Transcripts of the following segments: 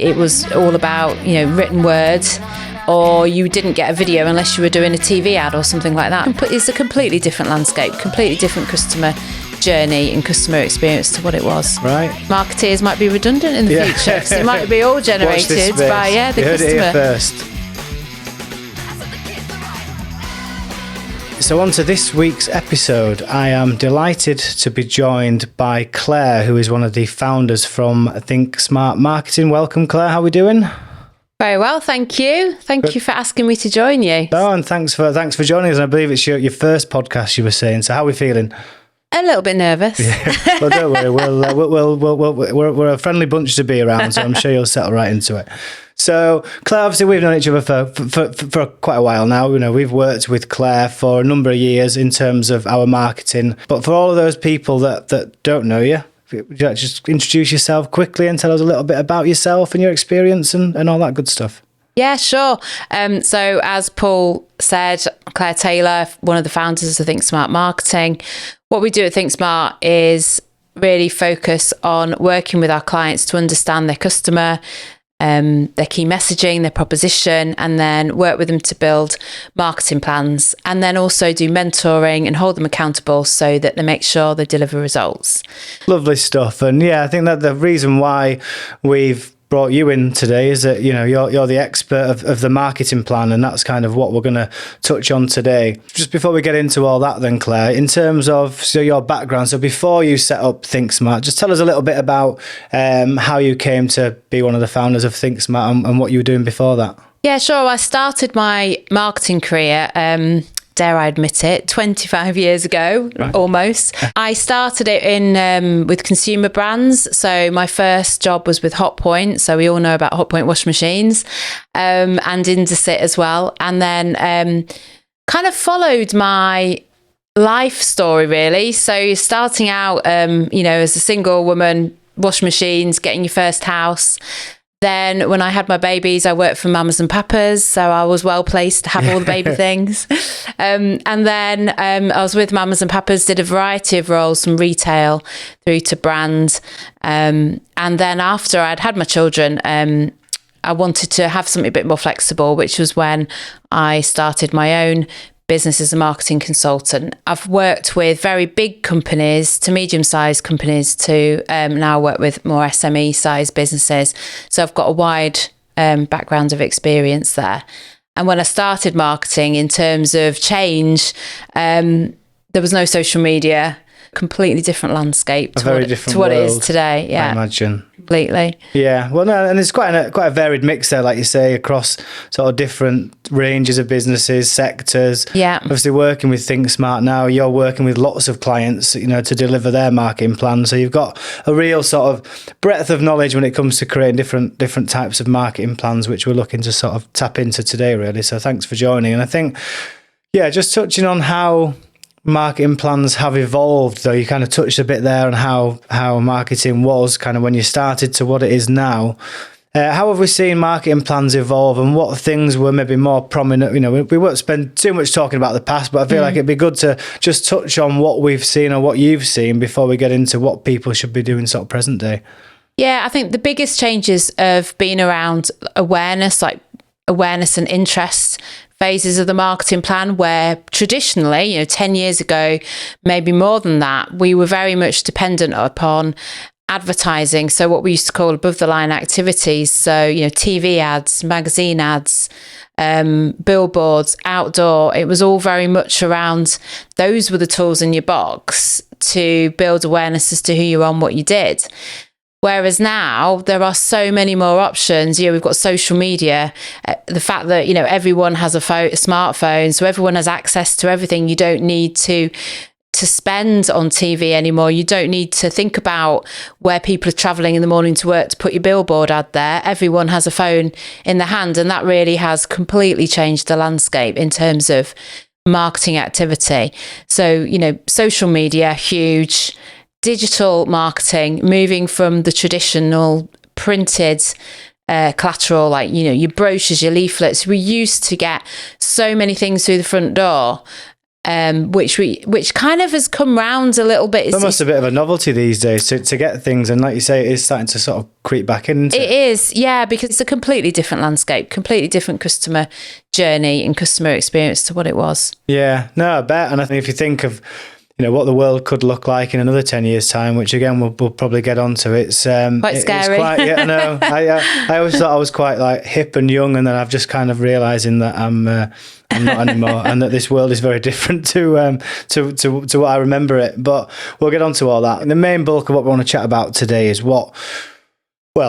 It was all about, written words, or you didn't get a video unless you were doing a TV ad or something like that. It's a completely different landscape, completely different customer journey and customer experience to what it was. Right. Marketeers might be redundant in the future, because it might be all generated by the you heard customer. it here first. So on to this week's episode. I am delighted to be joined by Clare, who is one of the founders from ThinkSmart Marketing. Welcome, Clare. How are we doing? Very well, thank you. Thank you for asking me to join you. Oh, and thanks for joining us. And I believe it's your first podcast, you were saying. So how are we feeling? A little bit nervous. Yeah. Well, don't worry. We're a friendly bunch to be around, so I'm sure you'll settle right into it. So, Clare, obviously we've known each other for quite a while now. We've worked with Clare for a number of years in terms of our marketing. But for all of those people that don't know you, would you like to just introduce yourself quickly and tell us a little bit about yourself and your experience and all that good stuff? Yeah, sure. So as Paul said, Clare Taylor, one of the founders of ThinkSmart Marketing. What we do at ThinkSmart is really focus on working with our clients to understand their customer, their key messaging, their proposition, and then work with them to build marketing plans, and then also do mentoring and hold them accountable so that they make sure they deliver results. Lovely stuff. And yeah, I think that the reason why we've brought you in today is that you're the expert of the marketing plan, and that's kind of what we're going to touch on today. Just before we get into all that then, Clare, in terms of your background, so before you set up ThinkSmart, just tell us a little bit about how you came to be one of the founders of ThinkSmart and what you were doing before that. Yeah, sure. I started my marketing career, dare I admit it, 25 years ago, right. Almost. I started it with consumer brands. So my first job was with Hotpoint. So we all know about Hotpoint washing machines, and Indesit as well. And then kind of followed my life story, really. So starting out, as a single woman, washing machines, getting your first house. Then when I had my babies, I worked for Mamas and Papas, so I was well placed to have all the baby things. And then I was with Mamas and Papas, did a variety of roles from retail through to brand. And then after I'd had my children, I wanted to have something a bit more flexible, which was when I started my own business as a marketing consultant. I've worked with very big companies to medium-sized companies to now work with more SME-sized businesses. So I've got a wide background of experience there. And when I started marketing, in terms of change, there was no social media, completely different landscape to what it is today. Yeah, I imagine. Completely. Yeah, well, no, and it's quite a varied mix there, like you say, across sort of different ranges of businesses, sectors. Yeah. Obviously, working with ThinkSmart now, you're working with lots of clients, to deliver their marketing plans. So you've got a real sort of breadth of knowledge when it comes to creating different types of marketing plans, which we're looking to sort of tap into today, really. So thanks for joining. And I think, yeah, just touching on how marketing plans have evolved, though. You kind of touched a bit there on how marketing was kind of when you started to what it is now. How have we seen marketing plans evolve, and what things were maybe more prominent? We won't spend too much talking about the past, but I feel like it'd be good to just touch on what we've seen or what you've seen before we get into what people should be doing sort of present day. Yeah, I think the biggest changes have been around awareness and interest phases of the marketing plan, where traditionally, 10 years ago, maybe more than that, we were very much dependent upon advertising. So what we used to call above the line activities. So, TV ads, magazine ads, billboards, outdoor. It was all very much around, those were the tools in your box to build awareness as to who you are and what you did. Whereas now there are so many more options. We've got social media, the fact that, everyone has a smartphone, so everyone has access to everything. You don't need to spend on TV anymore. You don't need to think about where people are traveling in the morning to work to put your billboard ad there. Everyone has a phone in their hand, and that really has completely changed the landscape in terms of marketing activity. So, social media, huge. Digital marketing, moving from the traditional printed collateral, like, your brochures, your leaflets. We used to get so many things through the front door which kind of has come round a little bit. It's almost a bit of a novelty these days to get things, and like you say, it is starting to sort of creep back into it. Is, yeah, because it's a completely different landscape, completely different customer journey and customer experience to what it was. Yeah, no, I bet. And I think if you think of what the world could look like in another 10 years' time, which again we'll probably get onto. It's quite scary. It's quite, yeah, I know. I always thought I was quite like hip and young, and then I've just kind of realising that I'm not anymore, and that this world is very different to what I remember it. But we'll get onto all that. And the main bulk of what we want to chat about today is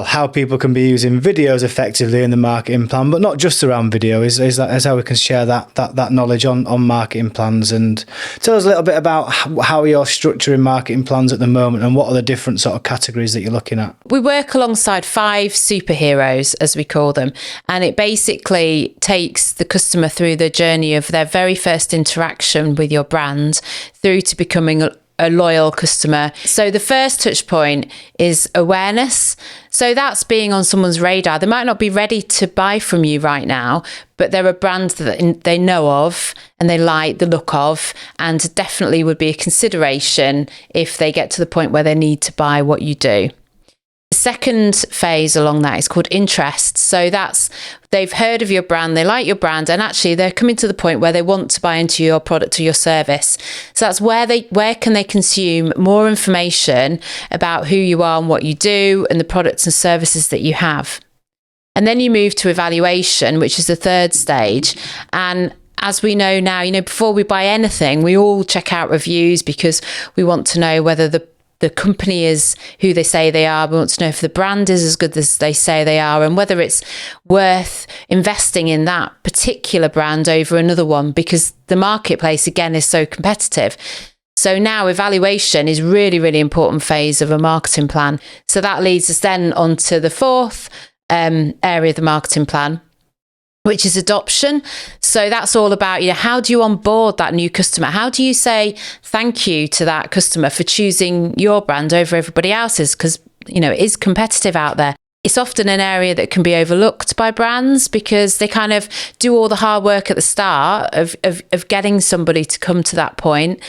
how people can be using videos effectively in the marketing plan, but not just around video, is how we can share that knowledge on marketing plans. And tell us a little bit about how you're structuring marketing plans at the moment, and what are the different sort of categories that you're looking at. We work alongside 5 superheroes, as we call them, and it basically takes the customer through the journey of their very first interaction with your brand through to becoming a loyal customer. So the first touch point is awareness. So that's being on someone's radar. They might not be ready to buy from you right now, but they're a brand that they know of and they like the look of, and definitely would be a consideration if they get to the point where they need to buy what you do. The second phase along that is called interest. So that's, they've heard of your brand, they like your brand, and actually they're coming to the point where they want to buy into your product or your service. So that's where can they consume more information about who you are and what you do and the products and services that you have. And then you move to evaluation, which is the third stage. And as we know now, before we buy anything, we all check out reviews because we want to know whether the company is who they say they are. We want to know if the brand is as good as they say they are, and whether it's worth investing in that particular brand over another one, because the marketplace, again, is so competitive. So now evaluation is really, really important phase of a marketing plan. So that leads us then onto the fourth area of the marketing plan, which is adoption. So that's all about, how do you onboard that new customer? How do you say thank you to that customer for choosing your brand over everybody else's? Because, it is competitive out there. It's often an area that can be overlooked by brands because they kind of do all the hard work at the start of getting somebody to come to that point.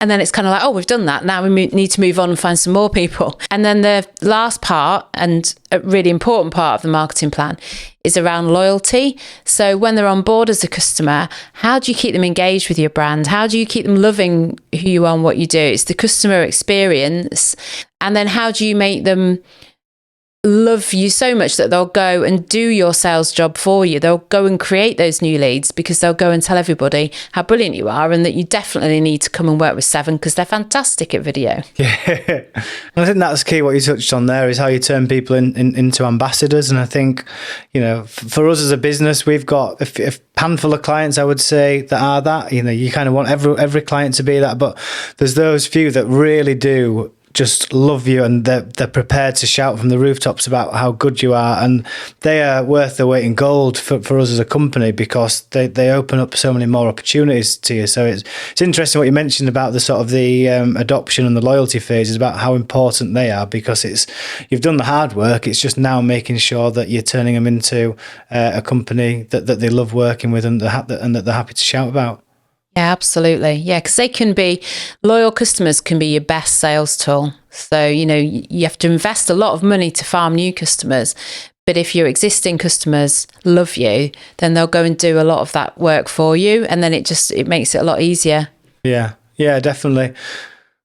And then it's kind of like, oh, we've done that. Now we need to move on and find some more people. And then the last part, and a really important part of the marketing plan, is around loyalty. So when they're on board as a customer, how do you keep them engaged with your brand? How do you keep them loving who you are and what you do? It's the customer experience. And then how do you make them love you so much that they'll go and do your sales job for you? They'll go and create those new leads because they'll go and tell everybody how brilliant you are and that you definitely need to come and work with Seven because they're fantastic at video. Yeah, I think that's key. What you touched on there is how you turn people into ambassadors. And I think, for us as a business, we've got a handful of clients, I would say, that are that. You kind of want every client to be that, but there's those few that really do just love you, and they're prepared to shout from the rooftops about how good you are, and they are worth their weight in gold for us as a company because they open up so many more opportunities to you. So it's interesting what you mentioned about the sort of the adoption and the loyalty phases, about how important they are, because you've done the hard work. It's just now making sure that you're turning them into a company that they love working with and that they're happy to shout about. Yeah, absolutely. Yeah, because loyal customers can be your best sales tool. So, you have to invest a lot of money to farm new customers. But if your existing customers love you, then they'll go and do a lot of that work for you. And then it makes it a lot easier. Yeah, definitely.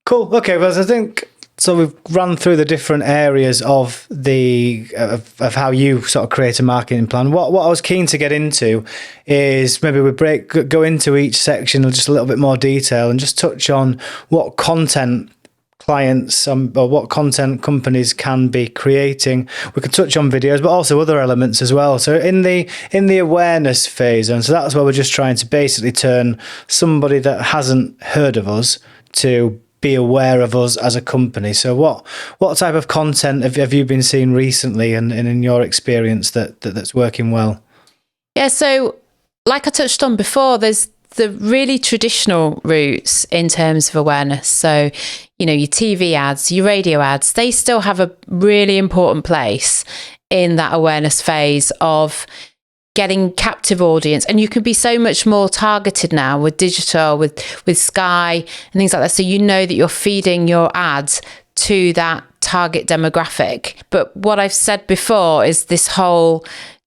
Cool. Okay, well, I think... So we've run through the different areas of of how you sort of create a marketing plan. What I was keen to get into is maybe we go into each section with just a little bit more detail and just touch on what content clients or what content companies can be creating. We could touch on videos, but also other elements as well. So in the awareness phase, and so that's where we're just trying to basically turn somebody that hasn't heard of us to be aware of us as a company. So what type of content have you been seeing recently and in your experience that's working well? Yeah, so like I touched on before, there's the really traditional routes in terms of awareness. So, your TV ads, your radio ads, they still have a really important place in that awareness phase of getting captive audience, and you can be so much more targeted now with digital, with Sky and things like that. So you know that you're feeding your ads to that target demographic. But what I've said before is this whole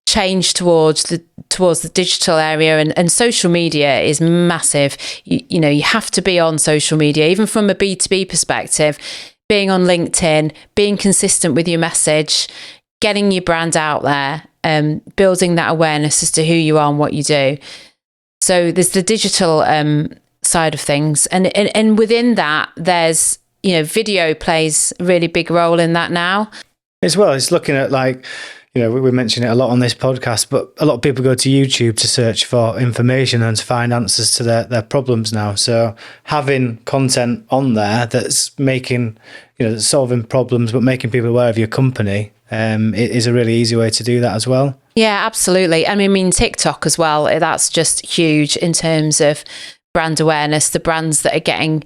change towards the digital area, and social media is massive. You know, you have to be on social media, even from a B2B perspective, being on LinkedIn, being consistent with your message, getting your brand out there, building that awareness as to who you are and what you do. So there's the digital side of things, and within that, there's, you know, video plays a really big role in that now. As well, it's looking at, like, you know, we mention it a lot on this podcast, but a lot of people go to YouTube to search for information and to find answers to their problems now. So having content on there that's making, you know, that's solving problems, but making people aware of your company, it is a really easy way to do that as well. Yeah, absolutely. I mean, TikTok as well, that's just huge in terms of brand awareness. The brands that are getting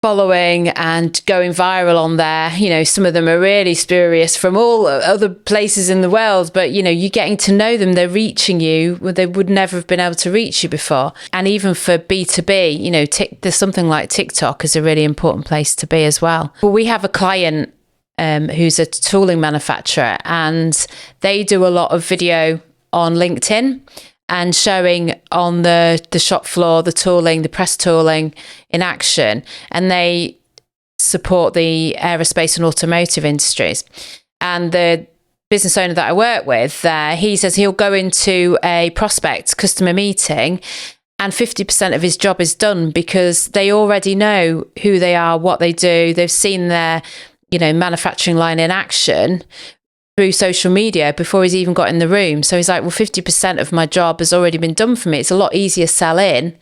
following and going viral on there, you know, some of them are really spurious from all other places in the world, but, you know, you're getting to know them, they're reaching you where they would never have been able to reach you before. And even for B2B, you know, there's something like TikTok is a really important place to be as well. Well, we have a client who's a tooling manufacturer, and they do a lot of video on LinkedIn and showing on the shop floor, the tooling, the press tooling in action. And they support the aerospace and automotive industries. And the business owner that I work with, he says he'll go into a prospect customer meeting and 50% of his job is done because they already know who they are, what they do. They've seen their, you know, manufacturing line in action through social media before he's even got in the room. So he's like, well, 50% of my job has already been done for me. It's a lot easier sell in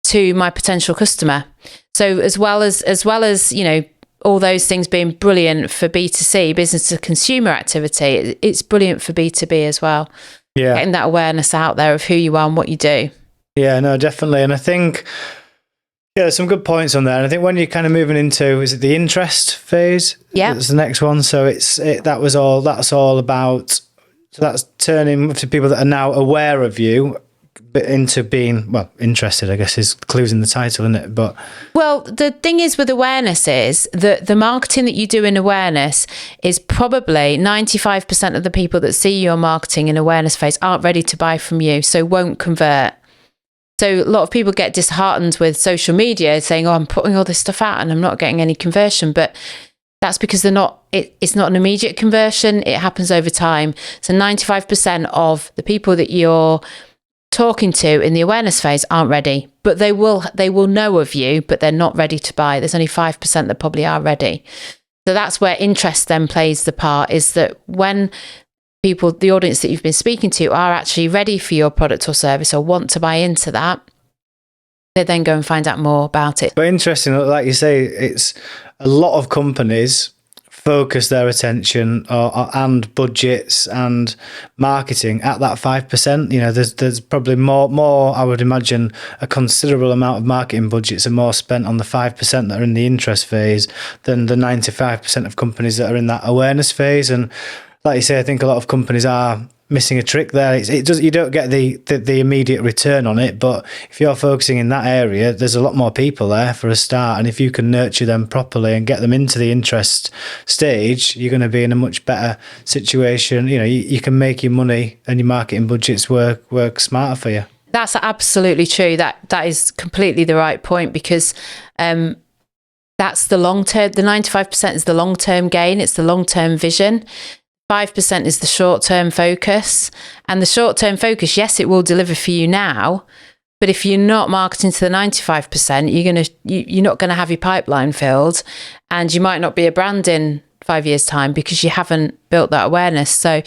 to my potential customer. So as well as, you know, all those things being brilliant for B2C, business to consumer activity, it's brilliant for B2B as well. Yeah. Getting that awareness out there of who you are and what you do. Yeah, no, definitely. And I think, yeah, there's some good points on there. And I think when you're kind of moving into, is it the interest phase? Yeah. That's the next one. So that's all about, so that's turning to people that are now aware of you into being, well, interested, I guess is clues in the title, isn't it? But well, the thing is with awareness is that the marketing that you do in awareness is probably 95% of the people that see your marketing in awareness phase aren't ready to buy from you, so won't convert. So a lot of people get disheartened with social media saying, oh, I'm putting all this stuff out and I'm not getting any conversion. But that's because it's not an immediate conversion. It happens over time. So 95% of the people that you're talking to in the awareness phase aren't ready, but they will know of you, but they're not ready to buy. There's only 5% that probably are ready. So that's where interest then plays the part, is that when people, the audience that you've been speaking to, are actually ready for your product or service or want to buy into that, they then go and find out more about it. But interesting, like you say, it's a lot of companies focus their attention and budgets and marketing at that 5%. You know, there's probably more, I would imagine, a considerable amount of marketing budgets are more spent on the 5% that are in the interest phase than the 95% of companies that are in that awareness phase. And like you say, I think a lot of companies are missing a trick there. You don't get the immediate return on it, but if you're focusing in that area, there's a lot more people there for a start, and if you can nurture them properly and get them into the interest stage, you're going to be in a much better situation. You know, you can make your money and your marketing budgets work smarter for you. That's absolutely true. That is completely the right point, because that's the long term. The 95% is the long term gain. It's the long term vision. 5% is the short-term focus. And the short-term focus, yes, it will deliver for you now, but if you're not marketing to the 95%, you're not going to have your pipeline filled, and you might not be a brand in 5 years' time because you haven't built that awareness. So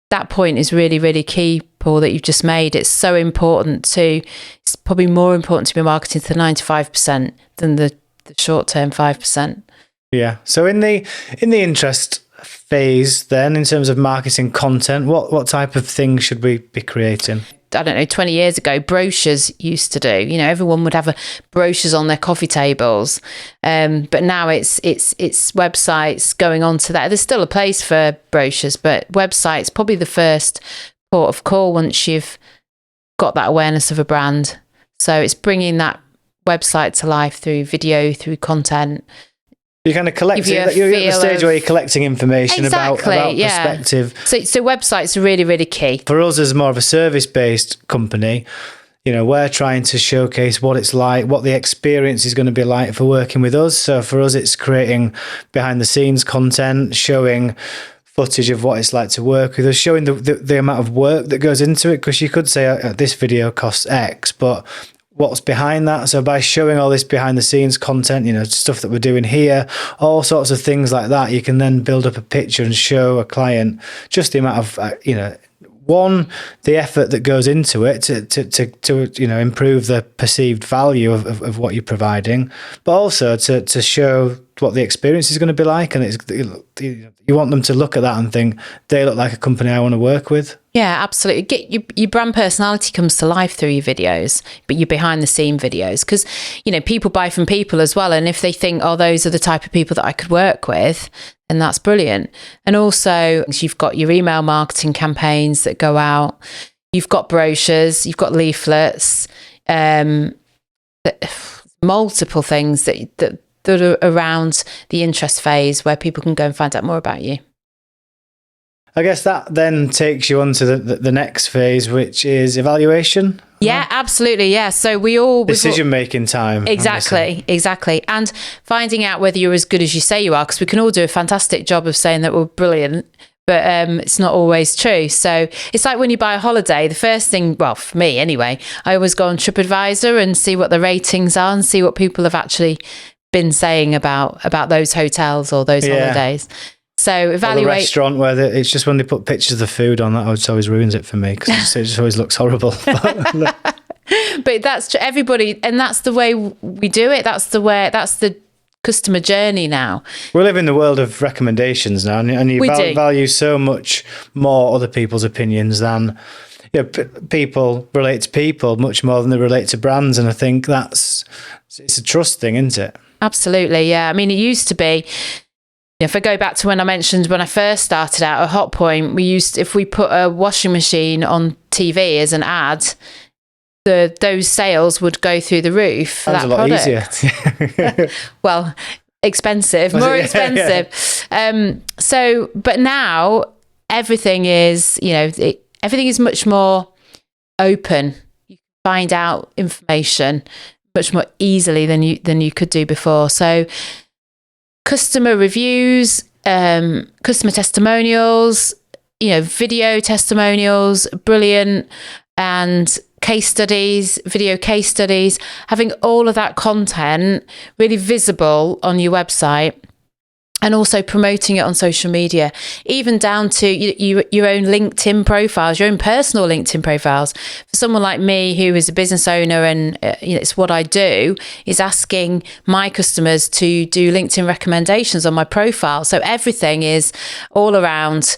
that point is really, really key, Paul, that you've just made. It's so important it's probably more important to be marketing to the 95% than the short-term 5%. Yeah. So in the interest phase then, in terms of marketing content, what type of things should we be creating? I don't know, 20 years ago, brochures used to do. You know, everyone would have brochures on their coffee tables. But now it's websites going on to that. There's still a place for brochures, but websites probably the first port of call once you've got that awareness of a brand. So it's bringing that website to life through video, through content. You're kind of collecting, you're at the stage where you're collecting information about perspective. So websites are really, really key. For us as more of a service-based company, we're trying to showcase what it's like, what the experience is going to be like for working with us. So for us, it's creating behind-the-scenes content, showing footage of what it's like to work with us, showing the amount of work that goes into it, because you could say this video costs X, but what's behind that. So by showing all this behind the scenes content, stuff that we're doing here, all sorts of things like that, you can then build up a picture and show a client just the amount of, one, the effort that goes into it to improve the perceived value of what you're providing, but also to show what the experience is going to be like. And you want them to look at that and think, they look like a company I want to work with. Yeah, absolutely. Get your brand personality comes to life through your videos, but your behind the scene videos, because people buy from people as well, and if they think, oh, those are the type of people that I could work with, then that's brilliant. And also, you've got your email marketing campaigns that go out, you've got brochures, you've got leaflets, multiple things that are around the interest phase where people can go and find out more about you. I guess that then takes you on to the next phase, which is evaluation. Yeah, absolutely. Yeah. So decision-making time. Exactly. And finding out whether you're as good as you say you are, because we can all do a fantastic job of saying that we're brilliant, but it's not always true. So it's like when you buy a holiday, the first thing, well, for me anyway, I always go on TripAdvisor and see what the ratings are and see what people have actually been saying about those hotels or those holidays. So evaluate. Or the restaurant where it's just when they put pictures of the food on, that always ruins it for me, because it just always looks horrible. But that's everybody, and that's the way we do it. That's the customer journey now. We live in the world of recommendations now, and you value so much more other people's opinions than people relate to people much more than they relate to brands. And I think it's a trust thing, isn't it? Absolutely, yeah. I mean, it used to be. If I go back to when I mentioned when I first started out at Hot Point, if we put a washing machine on TV as an ad, those sales would go through the roof for that product. Easier. Well, expensive, more expensive. Yeah. But now everything is, everything is much more open. You can find out information much more easily than you could do before. So customer reviews, customer testimonials, video testimonials, brilliant, and video case studies, having all of that content really visible on your website, and also promoting it on social media, even down to your own LinkedIn profiles, your own personal LinkedIn profiles. For someone like me who is a business owner and it's what I do, is asking my customers to do LinkedIn recommendations on my profile. So everything is all around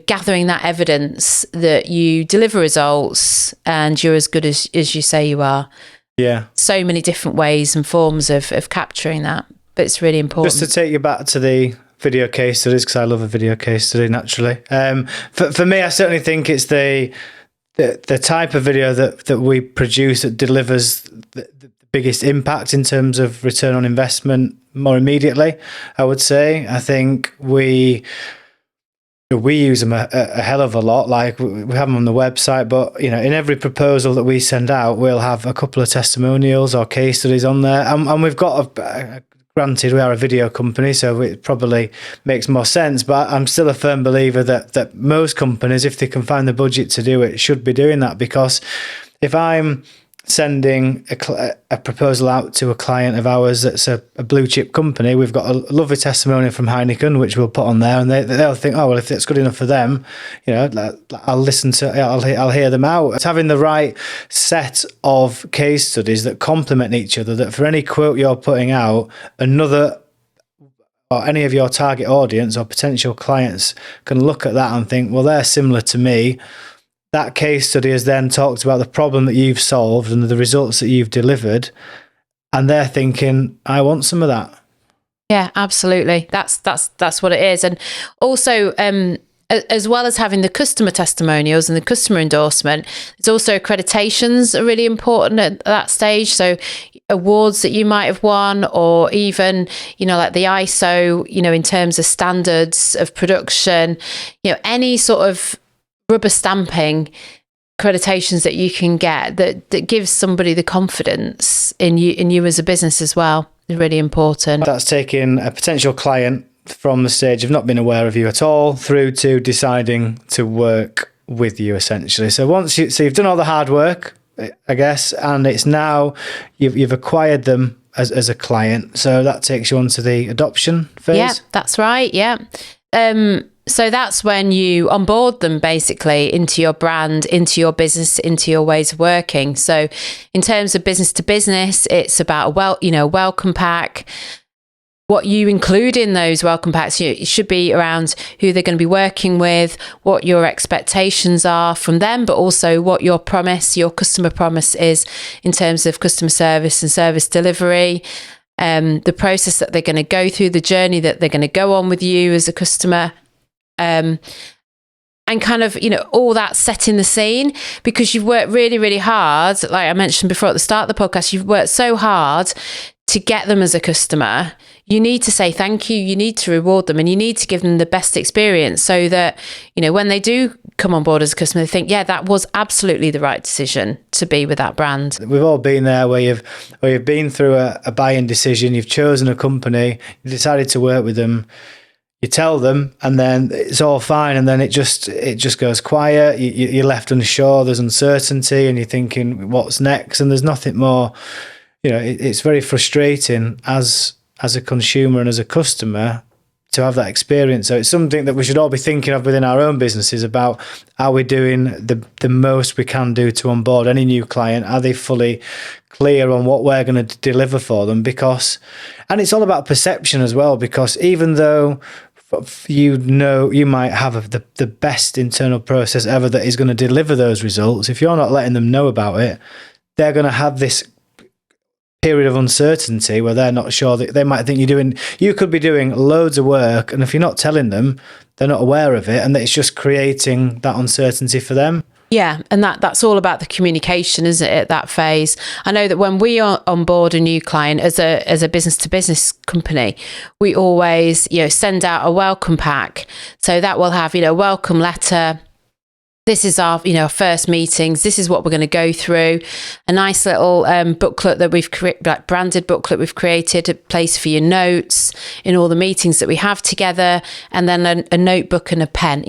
gathering that evidence that you deliver results and you're as good as you say you are. Yeah. So many different ways and forms of capturing that. But it's really important. Just to take you back to the video case studies, because I love a video case study naturally. For me, I certainly think it's the type of video that we produce that delivers the biggest impact in terms of return on investment more immediately, I would say. I think we use them a hell of a lot. Like we have them on the website, but in every proposal that we send out, we'll have a couple of testimonials or case studies on there, and we've got granted, we are a video company, so it probably makes more sense, but I'm still a firm believer that most companies, if they can find the budget to do it, should be doing that. Because if I'm sending a proposal out to a client of ours that's a blue chip company, we've got a lovely testimonial from Heineken, which we'll put on there, and they'll think, oh, well, if it's good enough for them, I'll hear them out. It's having the right set of case studies that complement each other, that for any quote you're putting out, another or any of your target audience or potential clients can look at that and think, well, they're similar to me. That case study has then talked about the problem that you've solved and the results that you've delivered, and they're thinking, I want some of that. Yeah, absolutely. That's what it is. And also, as well as having the customer testimonials and the customer endorsement, it's also accreditations are really important at that stage. So awards that you might have won, or even, like the ISO, in terms of standards of production, any sort of rubber stamping accreditations that you can get that gives somebody the confidence in you as a business as well is really important. That's taking a potential client from the stage of not being aware of you at all through to deciding to work with you, essentially. So you've done all the hard work, I guess, and it's now you've acquired them as a client. So that takes you on to the adoption phase. Yeah, that's right. Yeah. So that's when you onboard them basically into your brand, into your business, into your ways of working. So in terms of business to business, it's about a welcome pack. What you include in those welcome packs, it should be around who they're going to be working with, what your expectations are from them, but also what your customer promise is in terms of customer service and service delivery, the process that they're going to go through, the journey that they're going to go on with you as a customer. And kind of, all that setting the scene, because you've worked really, really hard. Like I mentioned before at the start of the podcast, you've worked so hard to get them as a customer. You need to say thank you. You need to reward them, and you need to give them the best experience so that, when they do come on board as a customer, they think, yeah, that was absolutely the right decision to be with that brand. We've all been there where you've been through a buying decision, you've chosen a company, you decided to work with them. You tell them, and then it's all fine, and then it just goes quiet. You're left unsure. There's uncertainty, and you're thinking, "What's next?" And there's nothing more. It's very frustrating as a consumer and as a customer to have that experience. So it's something that we should all be thinking of within our own businesses about: are we doing the most we can do to onboard any new client? Are they fully clear on what we're going to deliver for them? And it's all about perception as well, because even though you might have the best internal process ever that is going to deliver those results, if you're not letting them know about it, they're going to have this period of uncertainty where they're not sure. That they might think you could be doing loads of work, and if you're not telling them, they're not aware of it, and it's just creating that uncertainty for them. Yeah, and that's all about the communication, isn't it, at that phase? I know that when we are on board a new client as a business to business company, we always send out a welcome pack. So that will have a welcome letter. This is our first meetings. This is what we're going to go through. A nice little booklet that we've branded booklet we've created, a place for your notes in all the meetings that we have together, and then a notebook and a pen.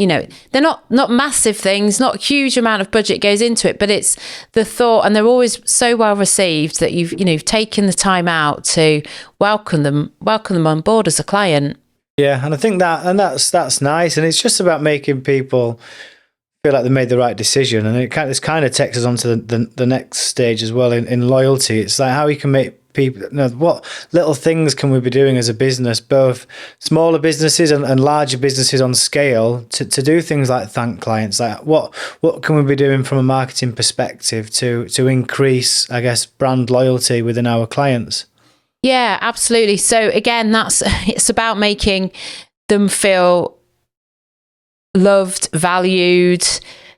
They're not massive things, not a huge amount of budget goes into it, but it's the thought, and they're always so well received that you've taken the time out to welcome them on board as a client. Yeah, and I think that's nice, and it's just about making people feel like they made the right decision, and it kind of takes us on to the next stage as well in loyalty. It's like how you can make people what little things can we be doing as a business, both smaller businesses and larger businesses on scale, to do things like thank clients. Like what can we be doing from a marketing perspective to increase, I guess, brand loyalty within our clients? Yeah, absolutely. So again, it's about making them feel loved, valued.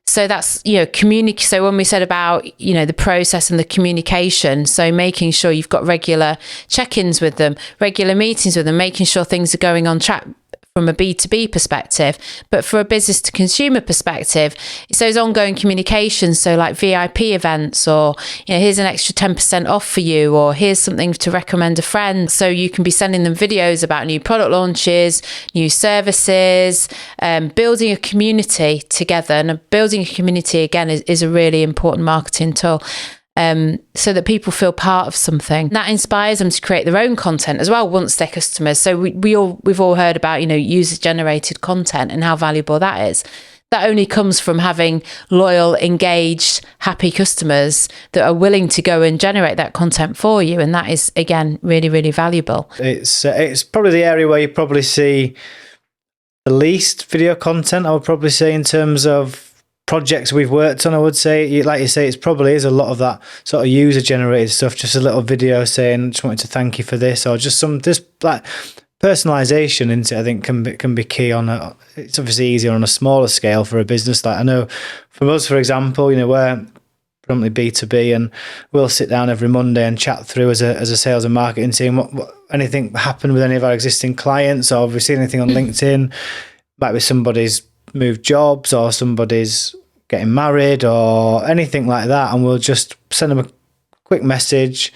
So that's, so when we said about, the process and the communication, so making sure you've got regular check-ins with them, regular meetings with them, making sure things are going on track from a B2B perspective. But for a business to consumer perspective, it's those ongoing communications. So like VIP events, or, here's an extra 10% off for you, or here's something to recommend a friend. So you can be sending them videos about new product launches, new services, building a community together. And building a community, again, is a really important marketing tool. So that people feel part of something. That inspires them to create their own content as well once they're customers. So we've all heard about, user-generated content and how valuable that is. That only comes from having loyal, engaged, happy customers that are willing to go and generate that content for you. And that is, again, really, really valuable. It's probably the area where you probably see the least video content, I would probably say, in terms of projects we've worked on. I would say, like you say, it probably is a lot of that sort of user generated stuff, just a little video saying, just wanted to thank you for this, or just like personalization into it, I think can be key it's obviously easier on a smaller scale for a business. Like I know for us, for example, we're predominantly B2B, and we'll sit down every Monday and chat through as a sales and marketing team what anything happened with any of our existing clients, or if we see anything on LinkedIn, might be somebody's moved jobs or somebody's getting married or anything like that, and we'll just send them a quick message,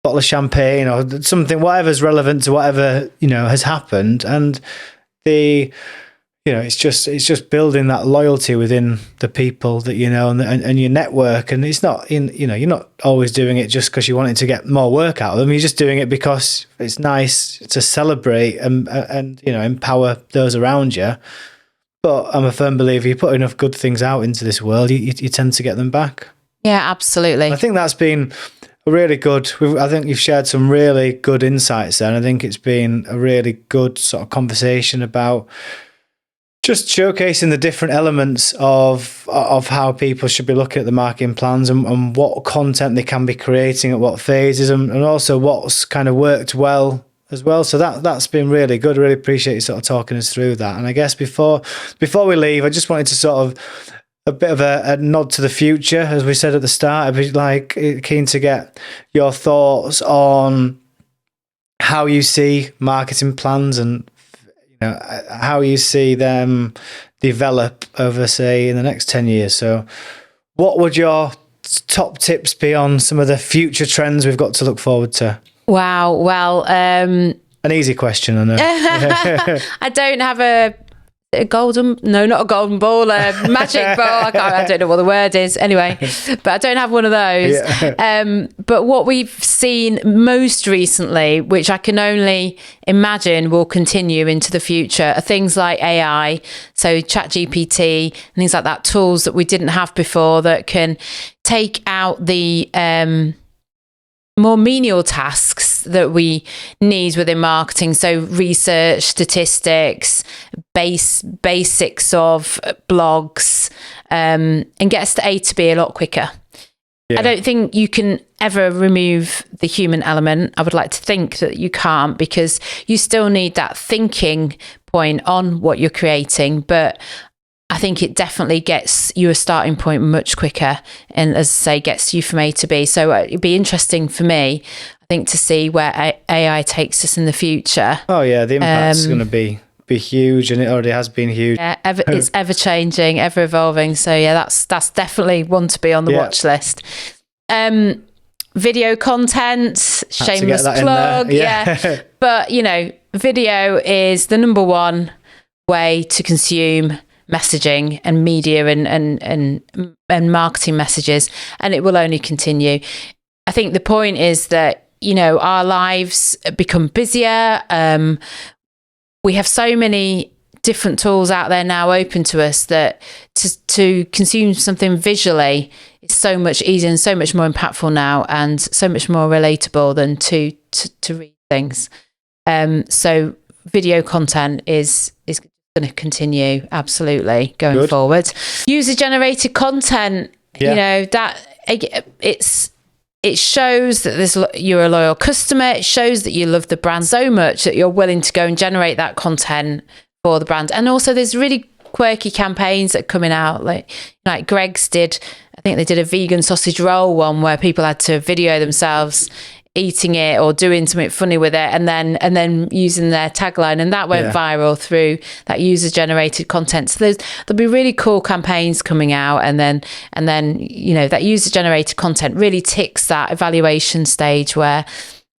bottle of champagne or something, whatever's relevant to whatever has happened. And it's just building that loyalty within the people that and your network. And it's not you're not always doing it just because you wanted to get more work out of them. You're just doing it because it's nice to celebrate and empower those around you. But I'm a firm believer, you put enough good things out into this world, you tend to get them back. Yeah, absolutely. I think that's been a really good, I think you've shared some really good insights there. And I think it's been a really good sort of conversation about just showcasing the different elements of how people should be looking at the marketing plans and what content they can be creating at what phases, and also what's kind of worked well as well. So that's been really good. I really appreciate you sort of talking us through that. And I guess before we leave, I just wanted to sort of a bit of a nod to the future. As we said at the start, I'd be keen to get your thoughts on how you see marketing plans and how you see them develop over, say, in the next 10 years. So what would your top tips be on some of the future trends we've got to look forward to? Wow. Well, an easy question, I know. I don't have a golden, no, not a golden ball, a magic ball. I don't know what the word is anyway, but I don't have one of those. Yeah. But what we've seen most recently, which I can only imagine will continue into the future, are things like AI, so ChatGPT and things like that, tools that we didn't have before that can take out the more menial tasks that we need within marketing. So research, statistics, basics of blogs, and get us to A to B a lot quicker. Yeah. I don't think you can ever remove the human element. I would like to think that you can't, because you still need that thinking point on what you're creating. But I think it definitely gets you a starting point much quicker, and as I say, gets you from A to B. So it'd be interesting for me, I think, to see where AI takes us in the future. Oh yeah, the impact's going to be huge, and it already has been huge. Yeah, it's ever changing, ever evolving. So yeah, that's definitely one to be on the watch list. Video content, shameless plug. Yeah. But video is the number one way to consume messaging and media and marketing messages, and it will only continue. I think the point is that our lives become busier. We have so many different tools out there now open to us that to consume something visually is so much easier and so much more impactful now, and so much more relatable than to read things. So video content is going to continue absolutely going forward. User generated content, that it shows that you're a loyal customer. It shows that you love the brand so much that you're willing to go and generate that content for the brand. And also there's really quirky campaigns that are coming out, like Greg's did. I think they did a vegan sausage roll one where people had to video themselves eating it or doing something funny with it, and then using their tagline, and that went viral through that user generated content. So there'll be really cool campaigns coming out, and then that user generated content really ticks that evaluation stage where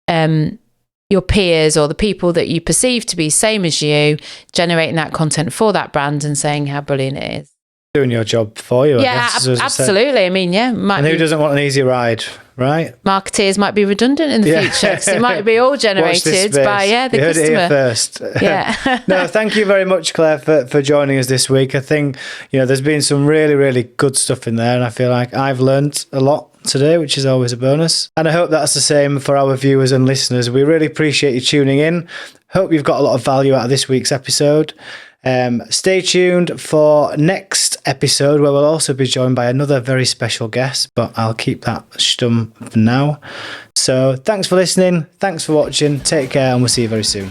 your peers or the people that you perceive to be same as you generating that content for that brand and saying how brilliant it is. Doing your job for you. Yeah, absolutely. I mean, and who doesn't want an easy ride, right? Marketeers might be redundant in the future, because it might be all generated by the you customer. Heard it here first. Yeah. No, thank you very much, Claire, for joining us this week. I think there's been some really, really good stuff in there, and I feel like I've learned a lot today, which is always a bonus. And I hope that's the same for our viewers and listeners. We really appreciate you tuning in. Hope you've got a lot of value out of this week's episode. Stay tuned for next episode, where we'll also be joined by another very special guest, but I'll keep that stum for now. So thanks for listening. Thanks for watching. Take care, and we'll see you very soon.